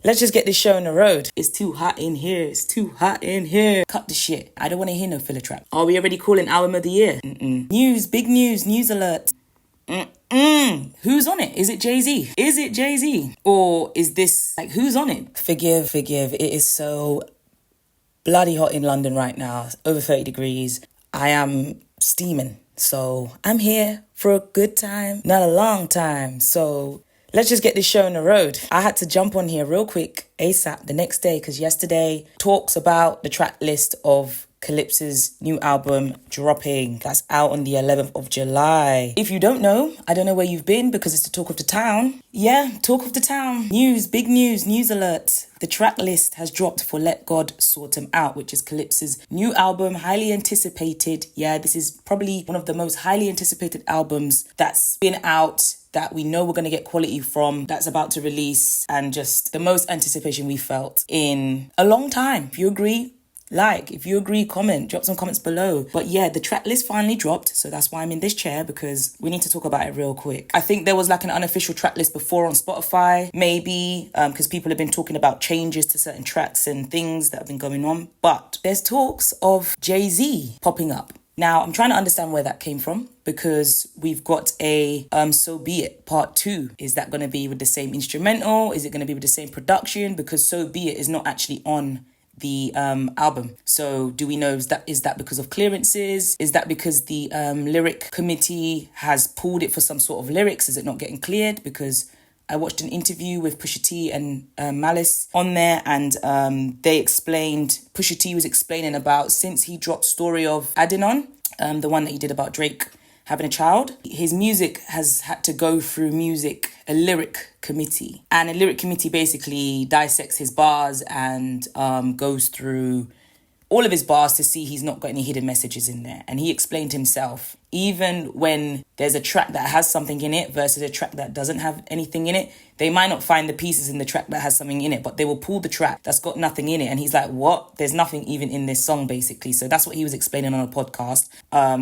Let's just get this show on the road. It's too hot in here. It's too hot in here. Cut the shit. I don't want to hear no filler trap. Are we already calling album of the year? News, big news alert. Who's on it? Is it Jay-Z? Is it Jay-Z? Or is this, like, who's on it? Forgive. It is so bloody hot in London right now. Over 30 degrees. I am steaming. So I'm here for a good time, not a long time. So let's just get this show on the road. I had to jump on here real quick, ASAP, the next day, because yesterday talks about the track list of Clipse's new album dropping. That's out on the 11th of July. If you don't know, I don't know where you've been because it's the talk of the town. Yeah, talk of the town. News, big news alert. The track list has dropped for Let God Sort 'Em Out, which is Clipse's new album, highly anticipated. Yeah, this is probably one of the most highly anticipated albums that's been out, that we know we're going to get quality from, that's about to release, and just the most anticipation we felt in a long time. If you agree, like. If you agree, comment. Drop some comments below. But yeah, the track list finally dropped, so that's why I'm in this chair, because we need to talk about it real quick. I think there was like an unofficial track list before on Spotify, maybe, because people have been talking about changes to certain tracks and things that have been going on. But there's talks of Jay-Z popping up. Now, I'm trying to understand where that came from, because we've got a So Be It Part 2. Is that going to be with the same instrumental? Is it going to be with the same production? Because So Be It is not actually on the album. So do we know, is that because of clearances? Is that because the lyric committee has pulled it for some sort of lyrics? Is it not getting cleared? Because I watched an interview with Pusha T and Malice on there, and Pusha T was explaining about, since he dropped Story of Adenon, the one that he did about Drake having a child, his music has had to go through a lyric committee. And a lyric committee basically dissects his bars and goes through all of his bars to see he's not got any hidden messages in there. And he explained himself, even when there's a track that has something in it versus a track that doesn't have anything in it, they might not find the pieces in the track that has something in it, but they will pull the track that's got nothing in it. And he's like, what? There's nothing even in this song, basically. So that's what he was explaining on a podcast,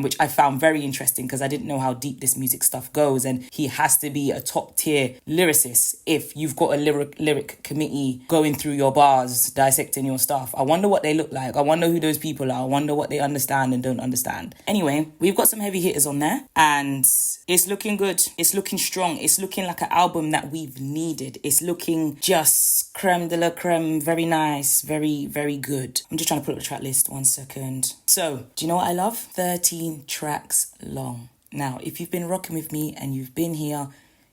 which I found very interesting, because I didn't know how deep this music stuff goes. And he has to be a top tier lyricist if you've got a lyric committee going through your bars, dissecting your stuff. I wonder what they look like. I wonder who those people are. I wonder what they understand and don't understand. Anyway, we've got some heavy hitters on there, and it's looking good. It's looking strong. It's looking like an album that we've needed. It's looking just creme de la creme. Very nice. Very, very good. I'm just trying to put up the track list. 1 second. So, do you know what I love? 13 tracks long. Now, if you've been rocking with me and you've been here,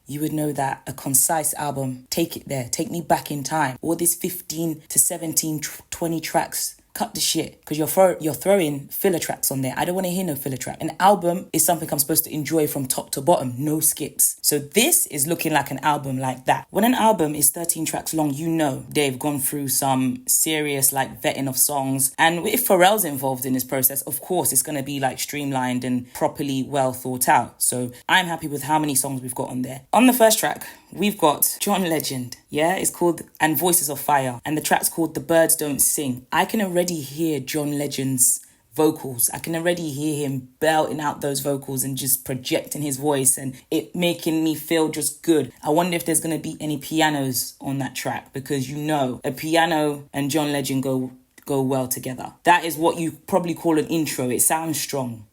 you would know that a concise album, take it there. Take me back in time. All this 15 to 17, 20 tracks, cut the shit, because you're throwing filler tracks on there. I don't want to hear no filler track. An album is something I'm supposed to enjoy from top to bottom, no skips. So this is looking like an album like that. When an album is 13 tracks long, you know they've gone through some serious like vetting of songs. And if Pharrell's involved in this process, of course it's going to be like streamlined and properly well thought out. So I'm happy with how many songs we've got on there. On the first track, we've got John Legend. Yeah, it's called And Voices of Fire. And the track's called The Birds Don't Sing. I can already hear John Legend's vocals. I can already hear him belting out those vocals and just projecting his voice, and it making me feel just good. I wonder if there's going to be any pianos on that track, because you know a piano and John Legend go well together. That is what you probably call an intro. It sounds strong.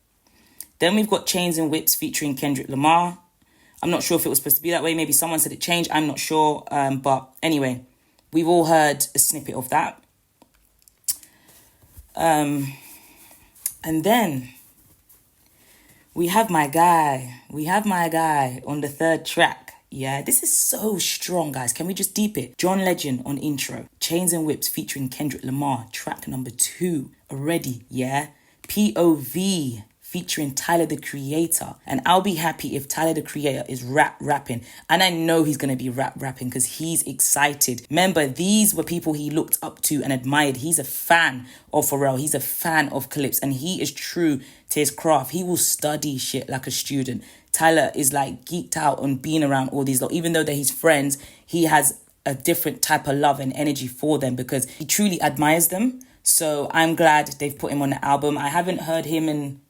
Then we've got Chains and Whips featuring Kendrick Lamar. I'm not sure if it was supposed to be that way. Maybe someone said it changed. I'm not sure. But anyway, we've all heard a snippet of that. And then we have my guy. On the third track. Yeah, this is so strong, guys. Can we just deep it? John Legend on intro. Chains and Whips featuring Kendrick Lamar. Track number 2 already. Yeah. POV featuring Tyler, the Creator. And I'll be happy if Tyler, the Creator is rapping. And I know he's going to be rapping because he's excited. Remember, these were people he looked up to and admired. He's a fan of Pharrell. He's a fan of Clipse. And he is true to his craft. He will study shit like a student. Tyler is like geeked out on being around all these lot. Even though they're his friends, he has a different type of love and energy for them because he truly admires them. So I'm glad they've put him on the album. I haven't heard him and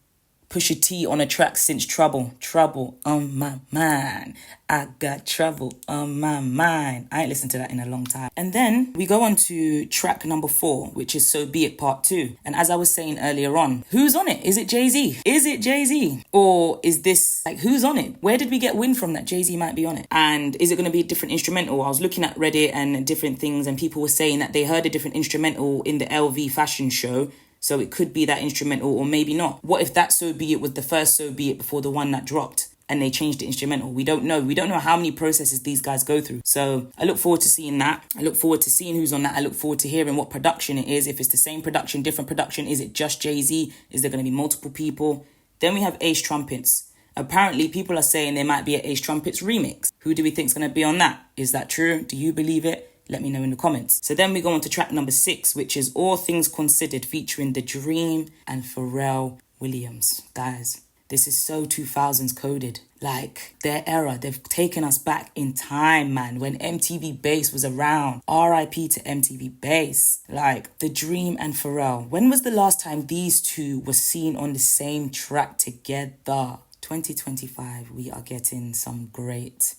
Pusha T on a track since Trouble. Trouble on my mind. I got trouble on my mind. I ain't listened to that in a long time. And then we go on to track number 4, which is So Be It Part 2. And as I was saying earlier on, who's on it? Is it Jay-Z? Is it Jay-Z? Or is this, like, who's on it? Where did we get wind from that Jay-Z might be on it? And is it going to be a different instrumental? I was looking at Reddit and different things, and people were saying that they heard a different instrumental in the LV fashion show. So it could be that instrumental, or maybe not. What if that So Be It was the first So Be It before the one that dropped, and they changed the instrumental? We don't know. We don't know how many processes these guys go through. So I look forward to seeing that. I look forward to seeing who's on that. I look forward to hearing what production it is. If it's the same production, different production. Is it just Jay-Z? Is there going to be multiple people? Then we have Ace Trumpets. Apparently, people are saying there might be an Ace Trumpets remix. Who do we think is going to be on that? Is that true? Do you believe it? Let me know in the comments. So then we go on to track number 6, which is All Things Considered, featuring The Dream and Pharrell Williams. Guys, this is so 2000s coded. Like, their era, they've taken us back in time, man, when MTV Bass was around. RIP to MTV Bass. Like, The Dream and Pharrell. When was the last time these two were seen on the same track together? 2025, we are getting some great...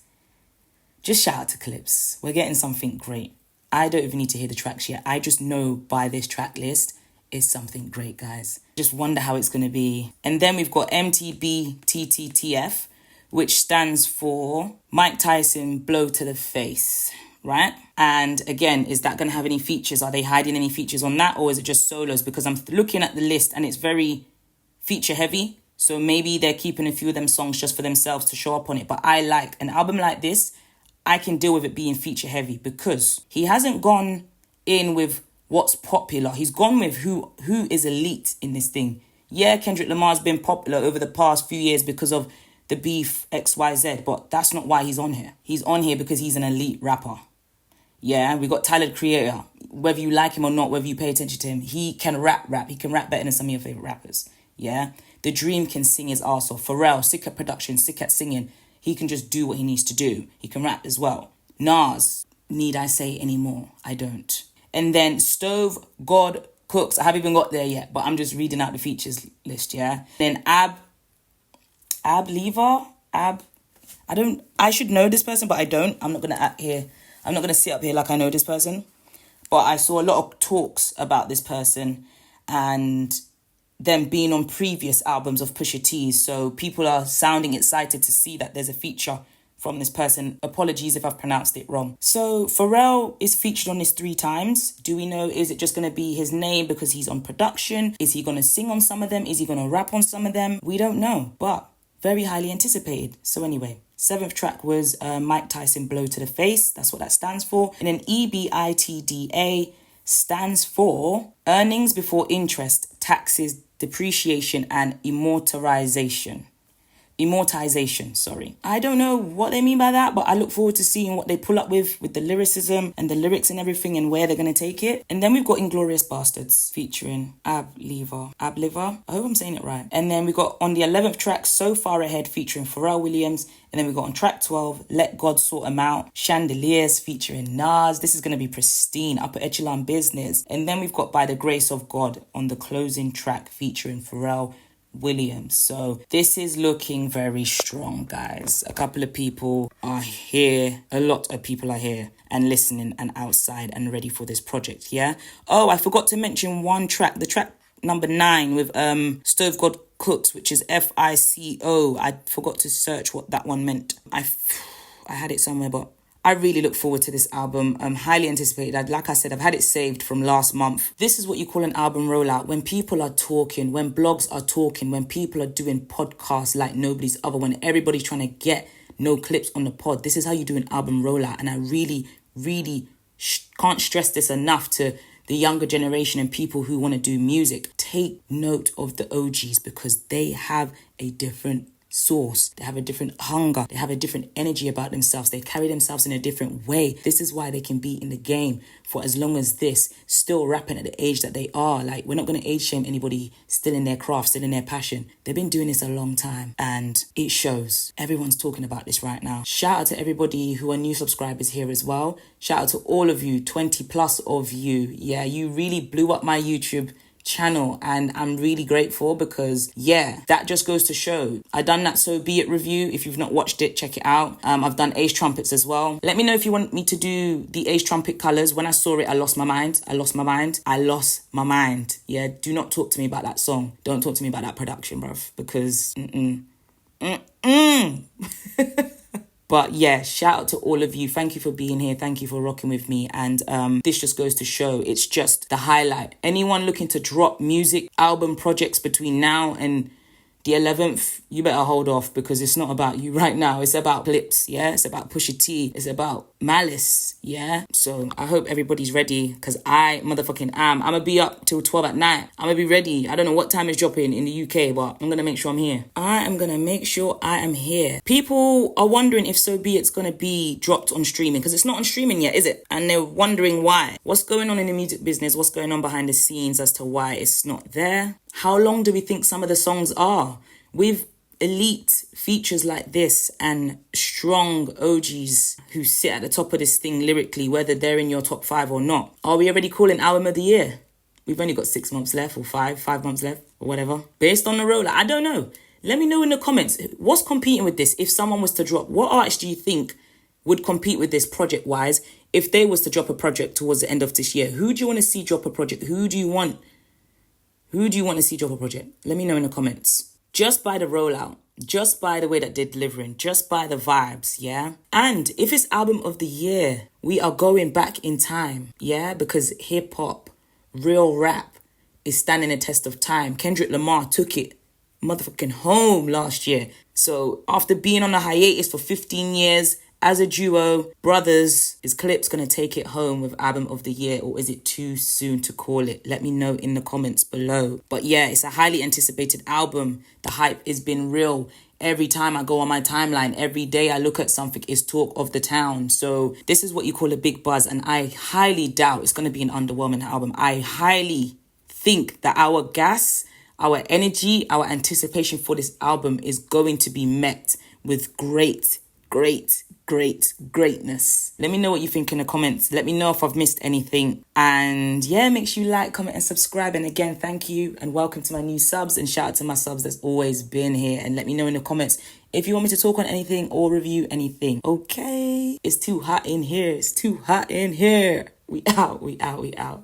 Just shout out to Clipse. We're getting something great. I don't even need to hear the tracks yet. I just know by this track list is something great, guys. Just wonder how it's going to be. And then we've got MTBTTTF, which stands for Mike Tyson Blow to the Face, right? And again, is that going to have any features? Are they hiding any features on that? Or is it just solos? Because I'm looking at the list and it's very feature heavy. So maybe they're keeping a few of them songs just for themselves to show up on it. But I like an album like this. I can deal with it being feature heavy because he hasn't gone in with what's popular. He's gone with who is elite in this thing. Yeah, Kendrick Lamar's been popular over the past few years because of the beef XYZ, but that's not why he's on here. He's on here because he's an elite rapper. Yeah, we got Tyler, the Creator. Whether you like him or not, whether you pay attention to him, he can rap. He can rap better than some of your favorite rappers. Yeah, The Dream can sing his arse off. Pharrell, sick at production, sick at singing. He can just do what he needs to do. He can rap as well. Nas, need I say any more? I don't. And then Stove God Cooks. I haven't even got there yet, but I'm just reading out the features list, yeah? Then I should know this person, but I don't. I'm not going to act here. I'm not going to sit up here like I know this person. But I saw a lot of talks about this person and them being on previous albums of Pusha T's. So people are sounding excited to see that there's a feature from this person. Apologies if I've pronounced it wrong. So Pharrell is featured on this 3 times. Do we know, is it just going to be his name because he's on production? Is he going to sing on some of them? Is he going to rap on some of them? We don't know, but very highly anticipated. So anyway, 7th track was Mike Tyson Blow to the Face. That's what that stands for. And then EBITDA stands for Earnings Before Interest, Taxes, Depreciation and Immortization, sorry. I don't know what they mean by that, but I look forward to seeing what they pull up with the lyricism and the lyrics and everything and where they're going to take it. And then we've got Inglorious Bastards featuring Abliver. I hope I'm saying it right. And then we got on the 11th track, So Far Ahead featuring Pharrell Williams. And then we got on track 12, Let God Sort 'Em Out, Chandeliers featuring Nas. This is going to be pristine, upper echelon business. And then we've got By the Grace of God on the closing track featuring Pharrell Williams. So this is looking very strong, guys. A couple of people are here. A lot of people are here and listening and outside and ready for this project, yeah? Oh, I forgot to mention one track. The track number 9 with Stove God Cooks, which is FICO. I forgot to search what that one meant. I had it somewhere, but I really look forward to this album. I'm highly anticipated. Like I said, I've had it saved from last month. This is what you call an album rollout. When people are talking, when blogs are talking, when people are doing podcasts like nobody's other, when everybody's trying to get no clips on the pod. This is how you do an album rollout. And I really, really can't stress this enough to the younger generation and people who want to do music. Take note of the OGs because they have a different source. They have a different hunger. They have a different energy about themselves. They carry themselves in a different way. This is why they can be in the game for as long as this, still rapping at the age that they are. Like, we're not going to age shame anybody still in their craft, still in their passion. They've been doing this a long time and it shows. Everyone's talking about this right now. Shout out to everybody who are new subscribers here as well. Shout out to all of you, 20 plus of you. Yeah, you really blew up my YouTube channel, and I'm really grateful because yeah, that just goes to show. I done that So Be It review. If you've not watched it, check it out. I've done Ace Trumpets as well. Let me know if you want me to do the Ace Trumpet colours. When I saw it, I lost my mind. Yeah, do not talk to me about that song. Don't talk to me about that production, bruv, because But yeah, shout out to all of you. Thank you for being here. Thank you for rocking with me. And this just goes to show it's just the highlight. Anyone looking to drop music album projects between now and the 11th, you better hold off, because it's not about you right now. It's about Clipse, yeah? It's about Pusha T. It's about Malice, yeah? So I hope everybody's ready, because I motherfucking am. I'm going to be up till 12 at night. I'm going to be ready. I don't know what time it's dropping in the UK, but I'm going to make sure I'm here. I am going to make sure I am here. People are wondering if So Be It's going to be dropped on streaming, because it's not on streaming yet, is it? And they're wondering why. What's going on in the music business? What's going on behind the scenes as to why it's not there? How long do we think some of the songs are? With elite features like this and strong OGs who sit at the top of this thing lyrically, whether they're in your top 5 or not. Are we already calling album of the year? We've only got 6 months left, or 5 months left, or whatever. Based on the roller, I don't know. Let me know in the comments, what's competing with this if someone was to drop? What artist do you think would compete with this project-wise if they was to drop a project towards the end of this year? Who do you want to see drop a project? Who do you want to see drop a project? Let me know in the comments. Just by the rollout, just by the way that they're delivering, just by the vibes, yeah? And if it's album of the year, we are going back in time, yeah? Because hip-hop, real rap is standing the test of time. Kendrick Lamar took it motherfucking home last year. So after being on a hiatus for 15 years, as a duo, brothers, is Clipse going to take it home with album of the year, or is it too soon to call it? Let me know in the comments below. But yeah, it's a highly anticipated album. The hype has been real. Every time I go on my timeline, every day I look at something, it's talk of the town. So this is what you call a big buzz, and I highly doubt it's going to be an underwhelming album. I highly think that our gas, our energy, our anticipation for this album is going to be met with greatness. Let me know what you think in the comments. Let me know if I've missed anything. And yeah, make sure you like, comment and subscribe. And again, thank you and welcome to my new subs, and shout out to my subs that's always been here. And let me know in the comments if you want me to talk on anything or review anything. Okay, it's too hot in here. We out.